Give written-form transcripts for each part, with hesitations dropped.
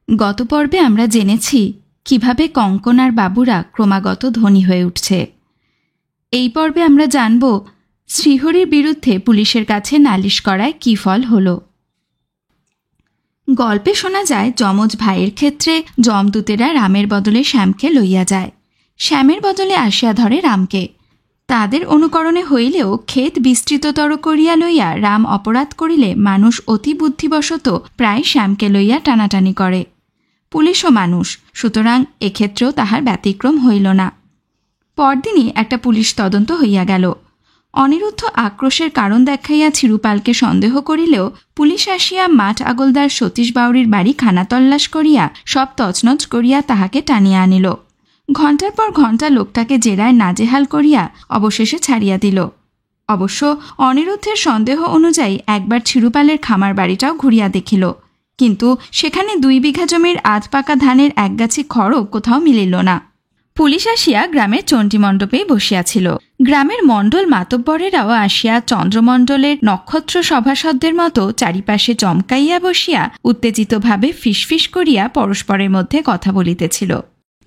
গত পর্বে আমরা জেনেছি কিভাবে কঙ্কন আর বাবুরা ক্রমাগত ধনী হয়ে উঠছে। এই পর্বে আমরা জানব শ্রীহরির বিরুদ্ধে পুলিশের কাছে নালিশ করায় কী ফল হল। গল্পে শোনা যায় যমজ ভাইয়ের ক্ষেত্রে যমদূতেরা রামের বদলে শ্যামকে লইয়া যায়, শ্যামের বদলে আসিয়া ধরে রামকে। তাদের অনুকরণে হইলেও ক্ষেত বিস্তৃততর করিয়া লইয়া রাম অপরাধ করিলে মানুষ অতি বুদ্ধিবশত প্রায় শ্যামকে লইয়া টানাটানি করে। পুলিশও মানুষ, সুতরাং এক্ষেত্রেও তাহার ব্যতিক্রম হইল না। পরদিনই একটা পুলিশ তদন্ত হইয়া গেল। অনিরুদ্ধ আক্রোশের কারণ দেখাইয়া চিরুপালকে সন্দেহ করিলেও পুলিশ আসিয়া মাঠ আগলদার সতীশ বাউরির বাড়ি খানাতল্লাশ করিয়া সব তছনছ করিয়া তাহাকে টানিয়া আনিল। ঘণ্টার পর ঘণ্টা লোকটাকে জেরায় নাজেহাল করিয়া অবশেষে ছাড়িয়া দিল। অবশ্য অনিরুদ্ধের সন্দেহ অনুযায়ী একবার চিরুপালের খামার বাড়িটাও ঘুরিয়া দেখিল, কিন্তু সেখানে 2 বিঘা জমির আধ পাকা ধানের একগাছি খড়ও কোথাও মিলিল না। পুলিশ আসিয়া গ্রামের চণ্ডীমণ্ডপেই বসিয়াছিল। গ্রামের মণ্ডল মাতব্বরেরাও আসিয়া চন্দ্রমণ্ডলের নক্ষত্র সভাসদদের মতো চারিপাশে চমকাইয়া বসিয়া উত্তেজিতভাবে ফিসফিস করিয়া পরস্পরের মধ্যে কথা বলিতেছিল।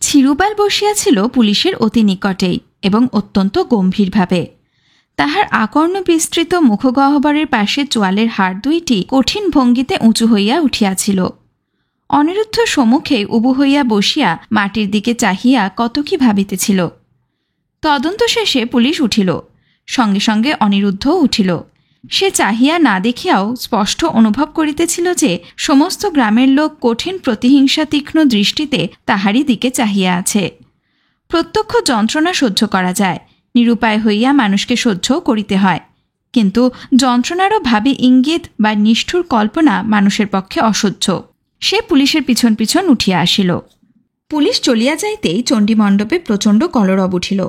চিরুপাল বসিয়াছিল পুলিশের অতি নিকটেই এবং অত্যন্ত গম্ভীরভাবে। তাহার আকর্ণ বিস্তৃত মুখগহ্বরের পাশে চোয়ালের হাড় 2টি কঠিন ভঙ্গিতে উঁচু হইয়া উঠিয়াছিল। অনিরুদ্ধ সম্মুখে উবু হইয়া বসিয়া মাটির দিকে চাহিয়া কত কি ভাবিতেছিল। তদন্ত শেষে পুলিশ উঠিল, সঙ্গে সঙ্গে অনিরুদ্ধও উঠিল। সে চাহিয়া না দেখিয়াও স্পষ্ট অনুভব করিতেছিল যে সমস্ত গ্রামের লোক কঠিন প্রতিহিংসা তীক্ষ্ণ দৃষ্টিতে তাহারই দিকে চাহিয়া আছে। প্রত্যক্ষ যন্ত্রণা সহ্য করা যায়, নিরুপায় হইয়া মানুষকে সহ্যও করিতে হয়, কিন্তু যন্ত্রণারও ভাবী ইঙ্গিত বা নিষ্ঠুর কল্পনা মানুষের পক্ষে অসহ্য। সে পুলিশের পিছন পিছন উঠিয়া আসিল। পুলিশ চলিয়া যাইতেই চণ্ডীমণ্ডপে প্রচণ্ড কলরব উঠিল।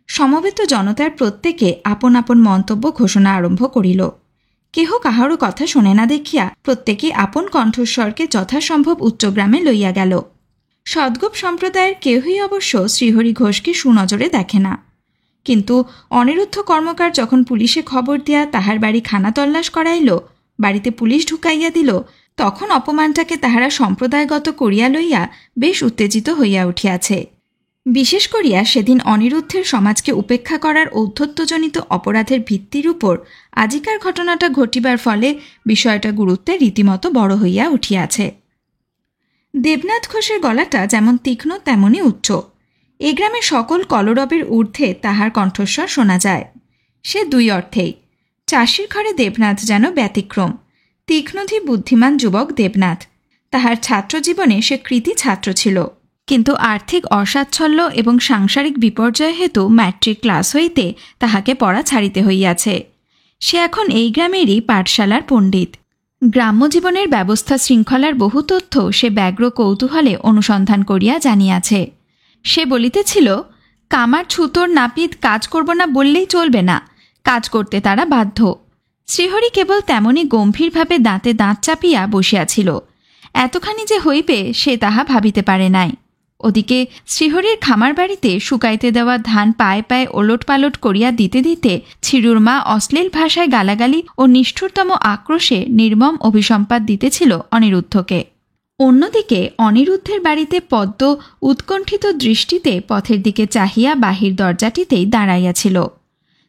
সমবেত জনতার প্রত্যেকে আপন আপন মন্তব্য ঘোষণা আরম্ভ করিল। কেহ কাহারও কথা শোনে না দেখিয়া প্রত্যেকে আপন কণ্ঠস্বরকে যথাসম্ভব উচ্চগ্রামে লইয়া গেল। সদ্গোপ সম্প্রদায়ের কেহই অবশ্য শ্রীহরি ঘোষকে সুনজরে দেখে না, কিন্তু অনিরুদ্ধ কর্মকার যখন পুলিশে খবর দিয়া তাহার বাড়ি খানাতল্লাশ করাইল, বাড়িতে পুলিশ ঢুকাইয়া দিল, তখন অপমানটাকে তাহারা সম্প্রদায়গত করিয়া লইয়া বেশ উত্তেজিত হইয়া উঠিয়াছে। বিশেষ করিয়া সেদিন অনিরুদ্ধের সমাজকে উপেক্ষা করার ঔদ্ধত্যজনিত অপরাধের ভিত্তির উপর আজিকার ঘটনাটা ঘটিবার ফলে বিষয়টা গুরুত্বে রীতিমতো বড় হইয়া উঠিয়াছে। দেবনাথ ঘোষের গলাটা যেমন তীক্ষ্ণ তেমনই উচ্চ। এ গ্রামে সকল কলরবের ঊর্ধ্বে তাহার কণ্ঠস্বর শোনা যায়। সে 2 অর্থেই। চাষির ঘরে দেবনাথ যেন ব্যতিক্রম। তীক্ষ্ণধী বুদ্ধিমান যুবক দেবনাথ। তাহার ছাত্রজীবনে সে কৃতী ছাত্র ছিল, কিন্তু আর্থিক অসাচ্ছল্য এবং সাংসারিক বিপর্যয় হেতু ম্যাট্রিক ক্লাস হইতে তাহাকে পড়া ছাড়িতে হইয়াছে। সে এখন এই গ্রামেরই পাঠশালার পণ্ডিত। গ্রাম্য জীবনের ব্যবস্থা শৃঙ্খলার বহু তথ্য সে ব্যগ্র কৌতূহলে অনুসন্ধান করিয়া জানিয়াছে। সে বলিতেছিল, কামার ছুতোর নাপিত কাজ করব না বললেই চলবে না, কাজ করতে তারা বাধ্য। শ্রীহরি কেবল তেমনি গম্ভীরভাবে দাঁতে দাঁত চাপিয়া বসিয়াছিল। এতখানি যে হইবে সে তাহা ভাবিতে পারে নাই। ওদিকে শ্রীহরির খামার বাড়িতে শুকাইতে দেওয়া ধান পায়ে পায়ে ওলট পালট করিয়া দিতে দিতে ছিরুর মা অশ্লীল ভাষায় গালাগালি ও নিষ্ঠুরতম আক্রোশে নির্মম অভিসম্পাত দিতেছিল অনিরুদ্ধকে। অন্যদিকে অনিরুদ্ধের বাড়িতে পদ্ম উৎকণ্ঠিত দৃষ্টিতে পথের দিকে চাহিয়া বাহির দরজাটিতেই দাঁড়াইয়াছিল।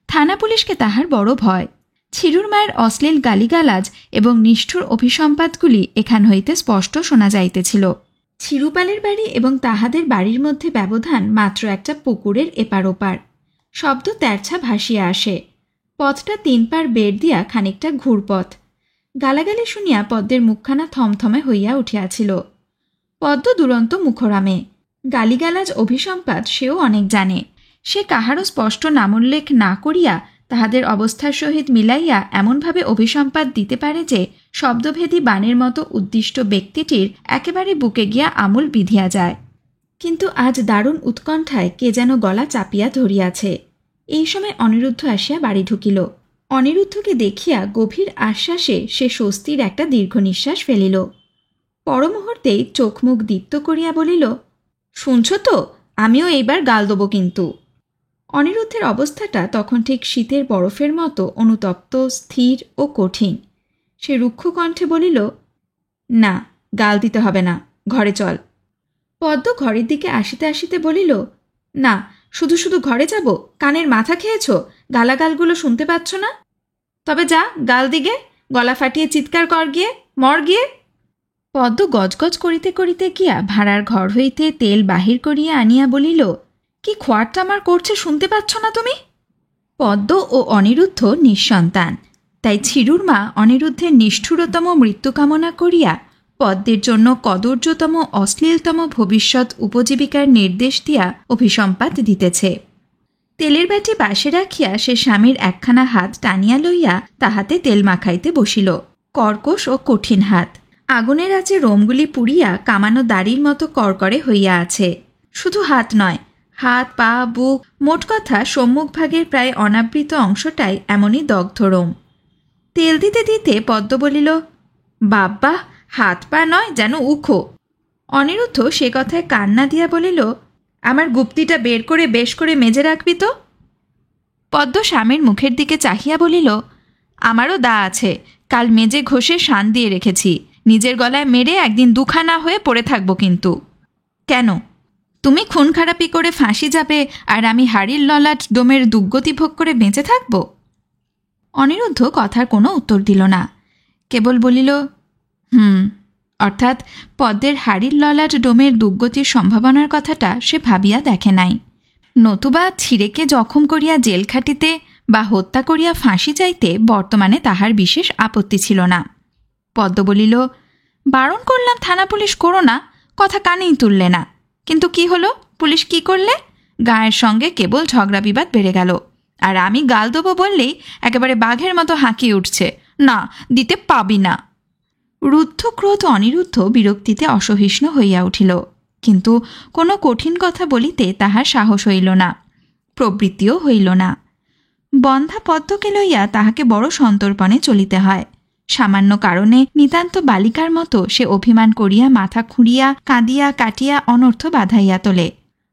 থানা পুলিশকে তাহার বড় ভয়। ছিরুর মায়ের অশ্লীল গালিগালাজ এবং নিষ্ঠুর অভিসম্পাতগুলি এখান হইতে স্পষ্ট শোনা যাইতেছিল। চিরুপালের বাড়ি এবং তাহাদের বাড়ির মধ্যে ব্যবধান মাত্র একটা পুকুরের এপার ওপার। শব্দ তেরছা ভাসিয়া আসে। পথটা 3 পার বেড় দিয়া খানিকটা ঘুরপথ। গালাগালি শুনিয়া পদ্মের মুখখানা থমথমে হইয়া উঠিয়াছিল। পদ্ম দুরন্ত মুখরামে। গালিগালাজ অভিসম্পাত সেও অনেক জানে। সে কাহারও স্পষ্ট নামোল্লেখ না করিয়া তাহাদের অবস্থার সহিত মিলাইয়া এমনভাবে অভিসম্পাত দিতে পারে যে শব্দভেদী বাণের মতো উদ্দিষ্ট ব্যক্তিটির একেবারে বুকে গিয়া আমূল বিধিয়া যায়। কিন্তু আজ দারুণ উৎকণ্ঠায় কে যেন গলা চাপিয়া ধরিয়াছে। এই সময় অনিরুদ্ধ আসিয়া বাড়ি ঢুকিল। অনিরুদ্ধকে দেখিয়া গভীর আশ্বাসে সে স্বস্তির একটা দীর্ঘ নিঃশ্বাস ফেলিল। পরমুহূর্তেই চোখ মুখ দীপ্ত করিয়া বলিল, শুনছ তো, আমিও এইবার গাল দেব কিন্তু। অনিরুদ্ধের অবস্থাটা তখন ঠিক শীতের বরফের মতো অনুতপ্ত, স্থির ও কঠিন। সে রুক্ষ কণ্ঠে বলিল, না, গাল দিতে হবে না, ঘরে চল। পদ্ম ঘরের দিকে আসিতে আসিতে বলিল, না, শুধু শুধু ঘরে যাব? কানের মাথা খেয়েছ? গালাগালগুলো শুনতে পাচ্ছ না? তবে যা, গাল দিগে, গলা ফাটিয়ে চিৎকার কর গিয়ে, মর গিয়ে। পদ্ম গজগজ করিতে করিতে গিয়া ভাড়ার ঘর হইতে তেল বাহির করিয়া আনিয়া বলিল, কি খোয়ারটা আমার করছে শুনতে পাচ্ছ না তুমি? পদ্ম ও অনিরুদ্ধ নিঃসন্তান, তাই ছিরুর মা অনিরুদ্ধের নিষ্ঠুরতম মৃত্যু কামনা করিয়া পদ্মের জন্য কদর্যতম অশ্লীলতম ভবিষ্যৎ উপজীবিকার নির্দেশ দিয়া অভিসম্পাত দিতেছে। তেলের বাটি পাশে রাখিয়া সে স্বামীর একখানা হাত টানিয়া লইয়া তাহাতে তেল মাখাইতে বসিল। কর্কশ ও কঠিন হাত, আগুনের আঁচে রোমগুলি পুড়িয়া কামানো দাড়ির মতো করকরে হইয়া আছে। শুধু হাত নয়, হাত, পা, বুক, মোট কথা সম্মুখভাগের প্রায় অনাবৃত অংশটাই এমনই দগ্ধ রোম। তেল দিতে দিতে পদ্ম বলিল, বাব্বা, হাত পা নয়, যেন উখো। অনিরুদ্ধ সে কথায় কান্না দিয়া বলিল, আমার গুপ্তিটা বের করে বেশ করে মেজে রাখবি তো। পদ্ম স্বামীর মুখের দিকে চাহিয়া বলিল, আমারও দা আছে, কাল মেজে ঘষে শান দিয়ে রেখেছি, নিজের গলায় মেরে একদিন দুখানা হয়ে পড়ে থাকবো কিন্তু। কেন? তুমি খুন খারাপি করে ফাঁসি যাবে আর আমি হাড়ির ললাট ডোমের দুর্গতি ভোগ করে বেঁচে থাকব? অনিরুদ্ধ কথার কোনো উত্তর দিল না, কেবল বলিল, অর্থাৎ পদ্মের হাড়ির ললাট ডোমের দুর্গতির সম্ভাবনার কথাটা সে ভাবিয়া দেখে নাই। নতুবা ছিঁড়েকে জখম করিয়া জেল খাটিতে বা হত্যা করিয়া ফাঁসি যাইতে বর্তমানে তাহার বিশেষ আপত্তি ছিল না। পদ্ম বলিল, বারণ করলাম থানা পুলিশ করো না, কথা কানেই তুললে না। কিন্তু কি হলো? পুলিশ কি করলে? গায়ের সঙ্গে কেবল ঝগড়া বিবাদ বেড়ে গেল, আর আমি গাল দেবো বললেই একেবারে বাঘের মতো হাঁকিয়ে উঠছে, না, দিতে পাবি না। রুদ্ধ ক্রোধ অনিরুদ্ধ বিরক্তিতে অসহিষ্ণু হইয়া উঠিল, কিন্তু কোনো কঠিন কথা বলিতে তাহার সাহস হইল না, প্রবৃত্তিও হইল না। বন্ধা পদ্মকে লইয়া তাহাকে বড় সন্তর্পণে চলিতে হয়। সামান্য কারণে নিতান্ত বালিকার মতো সে অভিমান করিয়া মাথা খুঁড়িয়া কাঁদিয়া কাটিয়া অনর্থ বাঁধাইয়া তোলে।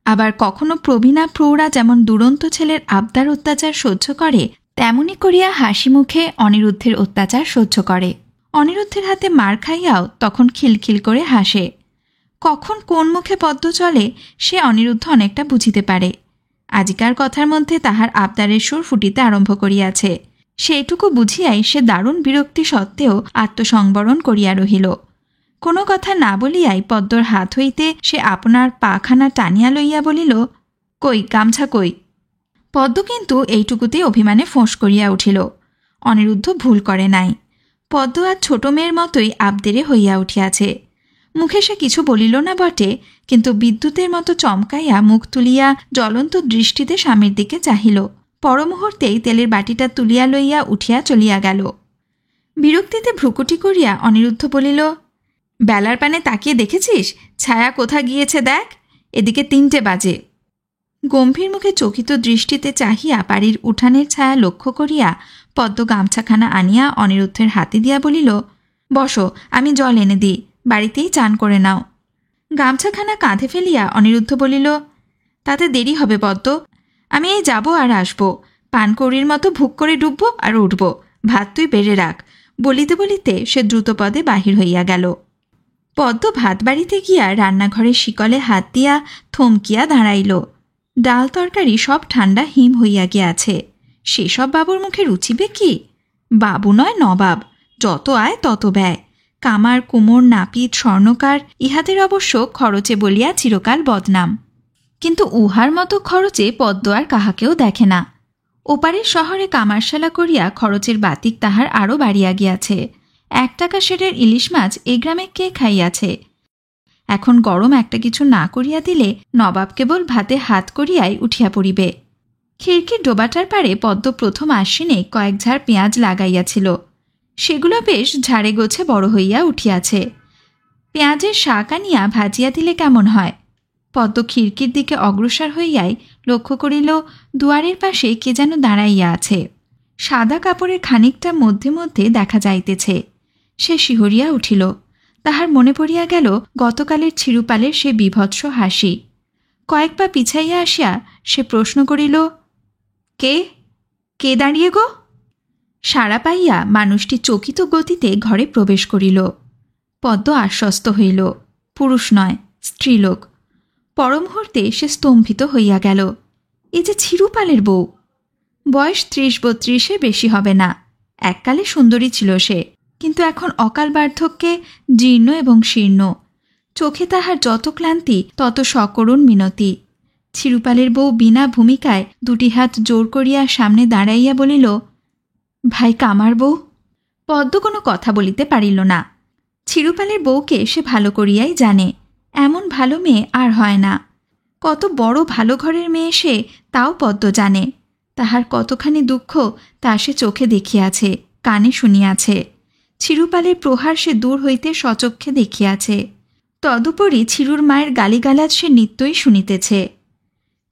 আবার কখনো প্রবীণা প্রৌঢ়া যেমন দুরন্ত ছেলের আবদার অত্যাচার সহ্য করে, তেমনি করিয়া হাসি মুখে অনিরুদ্ধের অত্যাচার সহ্য করে। অনিরুদ্ধের হাতে মার খাইয়াও তখন খিলখিল করে হাসে। কখন কোন মুখে পদ্ম চলে সে অনিরুদ্ধ অনেকটা বুঝিতে পারে। আজিকার কথার মধ্যে তাহার আবদারের সুর ফুটিতে আরম্ভ করিয়াছে। সেইটুকু বুঝিয়াই সে দারুণ বিরক্তি সত্ত্বেও আত্মসংবরণ করিয়া রহিল। কোনো কথা না বলিয়াই পদ্মর হাত হইতে সে আপনার পাখানা টানিয়া লইয়া বলিল, কই গামছা কই? পদ্ম কিন্তু এইটুকুতে অভিমানে ফোঁস করিয়া উঠিল। অনিরুদ্ধ ভুল করে নাই। পদ্ম আর ছোট মেয়ের মতোই আবদেরে হইয়া উঠিয়াছে। মুখে সে কিছু বলিল না বটে, কিন্তু বিদ্যুতের মতো চমকাইয়া মুখ তুলিয়া জ্বলন্ত দৃষ্টিতে স্বামীর দিকে চাহিল। পরমুহূর্তেই তেলের বাটিটা তুলিয়া লইয়া উঠিয়া চলিয়া গেল। বিরক্তিতে ভ্রুকুটি করিয়া অনিরুদ্ধ বলিল, বেলার পানে তাকিয়ে দেখেছিস ছায়া কোথা গিয়েছে দেখ, এদিকে 3টে বাজে। গম্ভীর মুখে চকিত দৃষ্টিতে চাহিয়া বাড়ির উঠানের ছায়া লক্ষ্য করিয়া পদ্ম গামছাখানা আনিয়া অনিরুদ্ধের হাতে দিয়া বলিল, বসো, আমি জল এনে দিই, বাড়িতেই চান করে নাও। গামছাখানা কাঁধে ফেলিয়া অনিরুদ্ধ বলিল, তাতে দেরি হবে পদ্ম, আমি এই যাব আর আসব, পানকৌড়ির মতো ভুক করে ডুবব আর উঠব, ভাত তুই বেড়ে রাখ। বলিতে বলিতে সে দ্রুতপদে বাহির হইয়া গেল। পদ্ম ভাত বাড়িতে গিয়া রান্নাঘরের শিকলে হাত দিয়া থমকিয়া দাঁড়াইল। ডাল তরকারি সব ঠান্ডা হিম হইয়া গিয়াছে। সেসব বাবুর মুখে রুচিবে কি? বাবু নয় নবাব, যত আয় তত ব্যয়। কামার, কুমোর, নাপিত, স্বর্ণকার ইহাদের অবশ্য খরচে বলিয়া চিরকাল বদনাম। কিন্তু উহার মতো খরচে পদ্ম আর কাহাকেও দেখে না। ওপারের শহরে কামারশালা করিয়া খরচের বাতিক তাহার আরও বাড়িয়া গিয়াছে। 1 টাকা সেরের ইলিশ মাছ এ গ্রামে কে খাইয়াছে? এখন গরম একটা কিছু না করিয়া দিলে নবাব কেবল ভাতে হাত করিয়াই উঠিয়া পড়িবে। খিড়কির ডোবাটার পারে পদ্ম প্রথম আশ্বিনে কয়েক ঝাড় পেঁয়াজ লাগাইয়াছিল। সেগুলো বেশ ঝাড়ে গোছে বড় হইয়া উঠিয়াছে। পেঁয়াজের শাক আনিয়া ভাজিয়া দিলে কেমন হয়? পদ্ম খিড়কির দিকে অগ্রসর হইয়াই লক্ষ্য করিল দুয়ারের পাশে কে যেন দাঁড়াইয়া আছে। সাদা কাপড়ের খানিকটা মধ্যে মধ্যে দেখা যাইতেছে। সে শিহরিয়া উঠিল। তাহার মনে পড়িয়া গেল গতকালের চিরুপালের সে বিভৎস হাসি। কয়েক পা পিছাইয়া আসিয়া সে প্রশ্ন করিল, কে কে দাঁড়িয়ে গো? সাড়া পাইয়া মানুষটি চকিত গতিতে ঘরে প্রবেশ করিল। পদ্ম আশ্বস্ত হইল। পুরুষ নয়, স্ত্রীলোক। পরমুহূর্তে সে স্তম্ভিত হইয়া গেল। এ যে চিরুপালের বউ। বয়স ৩০-৩২-এর বেশি হবে না। এককালে সুন্দরী ছিল সে, কিন্তু এখন অকাল বার্ধক্যে জীর্ণ এবং শীর্ণ। চোখে তাহার যত ক্লান্তি তত সকরুণ মিনতি। চিরুপালের বউ বিনা ভূমিকায় দুটি হাত জোর করিয়া সামনে দাঁড়াইয়া বলিল, ভাই কামার বউ। পদ্ম কোনো কথা বলিতে পারিল না। চিরুপালের বউকে সে ভালো করিয়াই জানে। এমন ভালো মেয়ে আর হয় না। কত বড় ভালো ঘরের মেয়ে সে, তাও পদ্ম জানে। তাহার কতখানি দুঃখ তা সে চোখে দেখিয়াছে, কানে শুনিয়াছে। চিরুপালের প্রহার সে দূর হইতে সচক্ষে দেখিয়াছে। তদুপরি চিরুর মায়ের গালিগালাজ সে নিত্যই শুনিতেছে।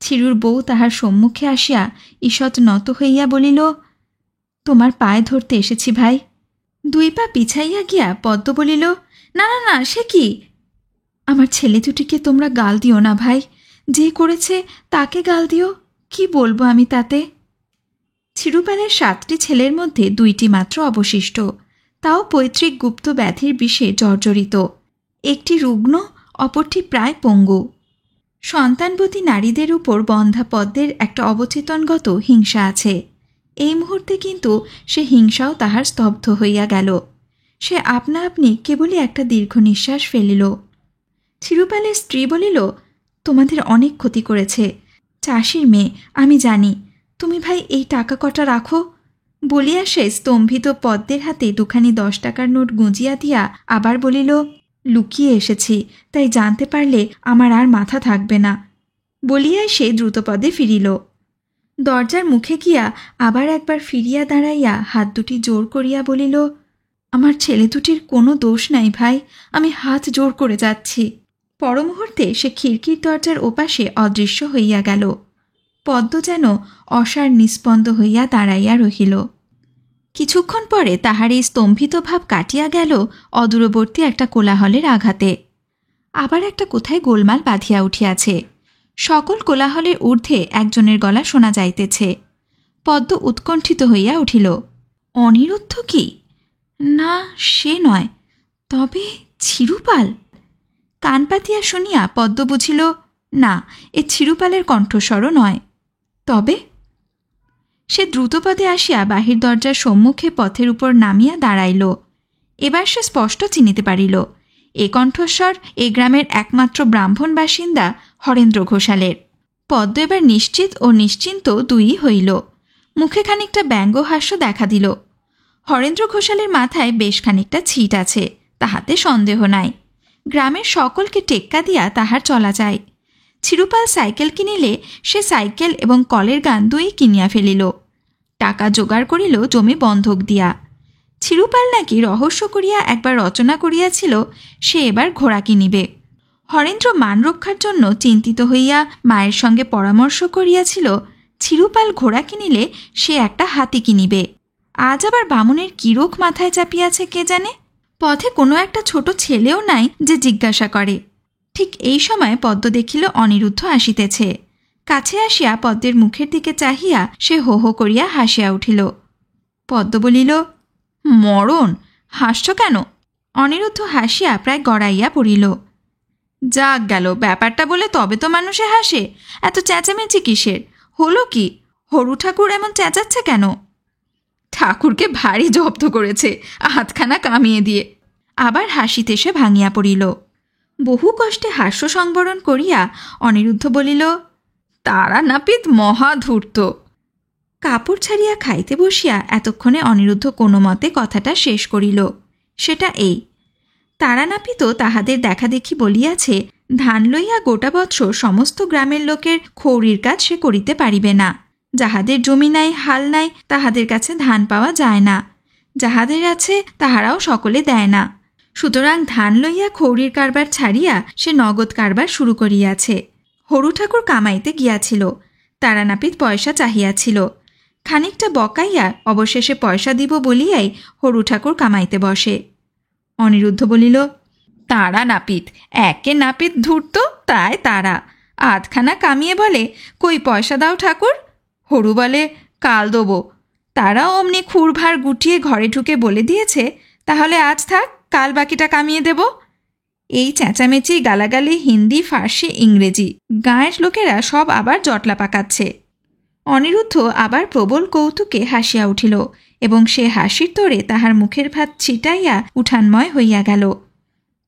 চিরুর বউ তাহার সম্মুখে আসিয়া ঈষৎ নত হইয়া বলিল, তোমার পায়ে ধরতে এসেছি ভাই। 2 পা পিছাইয়া গিয়া পদ্ম বলিল, না না না, সে কি? আমার ছেলে দুটিকে তোমরা গাল দিও না ভাই। যে করেছে তাকে গাল দিও। কি বলবো আমি তাতে? চিরুপালের 7টি ছেলের মধ্যে 2টি মাত্র অবশিষ্ট, তাও পৈতৃক গুপ্ত ব্যাধির বিষে জর্জরিত। একটি রুগ্ন, অপরটি প্রায় পঙ্গু। সন্তানবতী নারীদের উপর বন্ধা পদ্মের একটা অবচেতনগত হিংসা আছে। এই মুহূর্তে কিন্তু সে হিংসাও তাহার স্তব্ধ হইয়া গেল। সে আপনা আপনি কেবলই একটা দীর্ঘ নিঃশ্বাস ফেলিল। চিরুপালের স্ত্রী বলিল, তোমাদের অনেক ক্ষতি করেছে। চাষির মেয়ে, আমি জানি। তুমি ভাই এই টাকা কটা রাখো। বলিয়া সে স্তম্ভিত পদ্মের হাতে 2খানি 10 টাকার নোট গুঁজিয়া দিয়া আবার বলিল, লুকিয়ে এসেছি, তাই জানতে পারলে আমার আর মাথা থাকবে না। বলিয়াই সে দ্রুতপদে ফিরিল। দরজার মুখে গিয়া আবার একবার ফিরিয়া দাঁড়াইয়া হাত দুটি জোর করিয়া বলিল, আমার ছেলে দুটির কোনো দোষ নাই ভাই, আমি হাত জোর করে যাচ্ছি। পরমুহূর্তে সে খিড়কির দরজার ওপাশে অদৃশ্য হইয়া গেল। পদ্ম যেন অসার নিস্পন্দ হইয়া দাঁড়াইয়া রহিল। কিছুক্ষণ পরে তাহার এই স্তম্ভিত ভাব কাটিয়া গেল অদূরবর্তী একটা কোলাহলের আঘাতে। আবার একটা কোথায় গোলমাল বাঁধিয়া উঠিয়াছে। সকল কোলাহলের ঊর্ধ্বে একজনের গলা শোনা যাইতেছে। পদ্ম উৎকণ্ঠিত হইয়া উঠিল। অনিরুদ্ধ কি? না, সে নয়। তবে চিরুপাল? কান পাতিয়া শুনিয়া পদ্ম বুঝিল, না, এ চিরুপালের কণ্ঠস্বরও নয়। তবে সে দ্রুতপদে আসিয়া বাহির দরজার সম্মুখে পথের উপর নামিয়া দাঁড়াইল। এবার সে স্পষ্ট চিনিতে পারিল, এ কণ্ঠস্বর এ গ্রামের একমাত্র ব্রাহ্মণ বাসিন্দা হরেন্দ্র ঘোষালের। পদ্ম এবার নিশ্চিত ও নিশ্চিন্ত দুই হইল। মুখে খানিকটা ব্যঙ্গহাস্য দেখা দিল। হরেন্দ্র ঘোষালের মাথায় বেশ খানিকটা ছিট আছে, তাহাতে সন্দেহ নাই। গ্রামের সকলকে টেক্কা দিয়া তাহার চলা যায়। চিরুপাল সাইকেল কিনিলে সে সাইকেল এবং কলের গান দুই কিনিয়া ফেলিল। টাকা জোগাড় করিল জমি বন্ধক দিয়া। চিরুপাল নাকি রহস্য করিয়া একবার রচনা করিয়াছিল সে এবার ঘোড়া কিনিবে। হরেন্দ্র মান রক্ষার জন্য চিন্তিত হইয়া মায়ের সঙ্গে পরামর্শ করিয়াছিল, চিরুপাল ঘোড়া কিনিলে সে একটা হাতি কিনিবে। আজ আবার বামুনের কি রোগ মাথায় চাপিয়াছে কে জানে। পথে কোনো একটা ছোট ছেলেও নাই যে জিজ্ঞাসা করে। ঠিক এই সময় পদ্ম দেখিল অনিরুদ্ধ আসিতেছে। কাছে আসিয়া পদ্মের মুখের দিকে চাহিয়া সে হো হো করিয়া হাসিয়া উঠিল। পদ্ম বলিল, মরণ, হাসছ কেন? অনিরুদ্ধ হাসিয়া প্রায় গড়াইয়া পড়িল। যাক গেল, ব্যাপারটা বলে তবে তো মানুষে হাসে। এত চেঁচামেচি কিসের? হলো কি? হরু ঠাকুর এমন চেঁচাচ্ছে কেন? ঠাকুরকে ভারী জব্দ করেছে, হাতখানা কামিয়ে দিয়ে। আবার হাসিতে সে ভাঙিয়া পড়িল। বহু কষ্টে হাস্য সংবরণ করিয়া অনিরুদ্ধ বলিল, তারা নাপিত মহাধূর্ত। কাপড় ছাড়িয়া খাইতে বসিয়া এতক্ষণে অনিরুদ্ধ কোনো মতে কথাটা শেষ করিল। সেটা এই, তারানাপিত তাহাদের দেখাদেখি বলিয়াছে, ধান লইয়া গোটা বৎসর সমস্ত গ্রামের লোকের খৌরির কাজ সে করিতে পারিবে না। যাহাদের জমি নাই, হাল নাই, তাহাদের কাছে ধান পাওয়া যায় না। যাহাদের আছে তাহারাও সকলে দেয় না। সুতরাং ধান লইয়া খৌরির কারবার ছাড়িয়া সে নগদ কারবার শুরু করিয়াছে। হরু ঠাকুর কামাইতে গিয়াছিল, তারানাপিত পয়সা চাহিয়াছিল। খানিকটা বকাইয়া অবশেষে পয়সা দিব বলিয়াই হরু ঠাকুর কামাইতে বসে। অনিরুদ্ধ বলিল, তারা নাপিত, একে নাপিত ধূর্ত, তাই তারা। আধখানা কামিয়ে বলে, কই পয়সা দাও ঠাকুর। হরু বলে, কাল দেবো। তারা অমনি খুরভার গুটিয়ে ঘরে ঢুকে বলে দিয়েছে, তাহলে আজ থাক, কাল বাকিটা কামিয়ে দেব। এই চেঁচামেচি, গালাগালি, হিন্দি, ফার্সি, ইংরেজি, গাঁয়ের লোকেরা সব আবার জটলা পাকাচ্ছে। অনিরুদ্ধ আবার প্রবল কৌতুকে হাসিয়া উঠিল এবং সে হাসির তোড়ে তাহার মুখের ভাত ছিটাইয়া উঠানময় হইয়া গেল।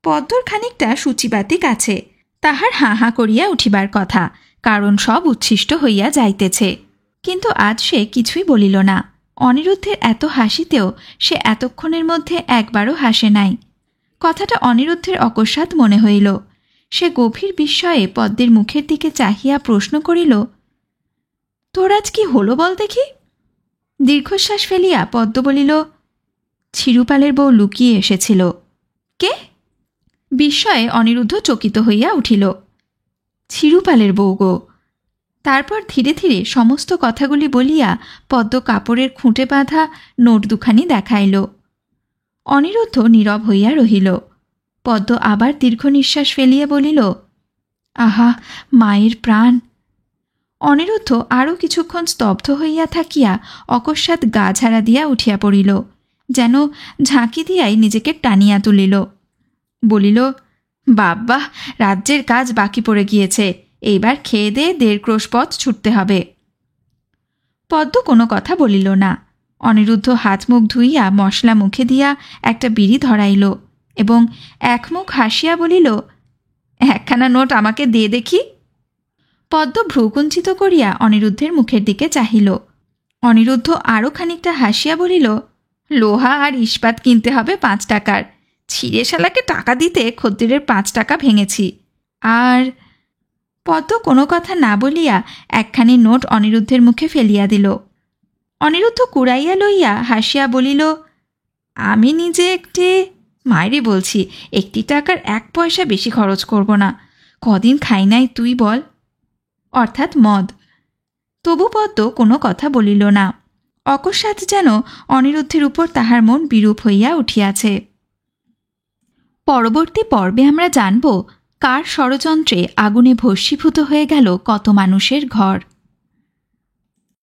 পদ্মর খানিকটা সূচিবাতিক আছে, তাহার হাঁ হাঁ করিয়া উঠিবার কথা, কারণ সব উচ্ছিষ্ট হইয়া যাইতেছে। কিন্তু আজ সে কিছুই বলিল না। অনিরুদ্ধের এত হাসিতেও সে এতক্ষণের মধ্যে একবারও হাসে নাই। কথাটা অনিরুদ্ধের অকস্মাৎ মনে হইল। সে গভীর বিস্ময়ে পদ্মের মুখের দিকে চাহিয়া প্রশ্ন করিল, তোর আজ কি হলো বল দেখি? দীর্ঘশ্বাস ফেলিয়া পদ্ম বলিল, চিরুপালের বউ লুকিয়ে এসেছিল। কে? বিস্ময়ে অনিরুদ্ধ চকিত হইয়া উঠিল। চিরুপালের বউ গো। তারপর ধীরে ধীরে সমস্ত কথাগুলি বলিয়া পদ্ম কাপড়ের খুঁটে বাঁধা নোট দুখানি দেখাইল। অনিরুদ্ধ নীরব হইয়া রহিল। পদ্ম আবার দীর্ঘ নিঃশ্বাস ফেলিয়া বলিল, আহা, মায়ের প্রাণ। অনিরুদ্ধ আরও কিছুক্ষণ স্তব্ধ হইয়া থাকিয়া অকস্মাৎ গা ঝাড়া দিয়া উঠিয়া পড়িল, যেন ঝাঁকি দিয়াই নিজেকে টানিয়া তুলিল। বলিল, বাবা, রাজ্যের কাজ বাকি পড়ে গিয়েছে, এইবার খেয়ে দিয়ে 1.5 ক্রোশ পথ ছুটতে হবে। পদ্ম কোনো কথা বলিল না। অনিরুদ্ধ হাত মুখ ধুইয়া মশলা মুখে দিয়া একটা বিড়ি ধরাইল এবং এক মুখ হাসিয়া বলিল, 1খানা নোট আমাকে দিয়ে দেখি। পদ্ম ভ্রুকুঞ্চিত করিয়া অনিরুদ্ধের মুখের দিকে চাহিল। অনিরুদ্ধ আরও খানিকটা হাসিয়া বলিল, লোহা আর ইস্পাত কিনতে হবে 5 টাকার। ছিঁড়ে শালাকে টাকা দিতে খদ্দেরের 5 টাকা ভেঙেছি। আর পদ্ম কোনো কথা না বলিয়া 1খানি নোট অনিরুদ্ধের মুখে ফেলিয়া দিল। অনিরুদ্ধ কুড়াইয়া লইয়া হাসিয়া বলিল, আমি নিজে মায়েরে বলছি, 1 টাকার 1 পয়সা বেশি খরচ করব না। কদিন খাই নাই তুই বল, অর্থাৎ মদ। তবু পদ্ম কোনো কথা বলিল না। অকস্মাৎ যেন অনিরুদ্ধের উপর তাহার মন বিরূপ হইয়া উঠিয়াছে। পরবর্তী পর্বে আমরা জানব কার ষড়যন্ত্রে আগুনে ভস্মীভূত হয়ে গেল কত মানুষের ঘর।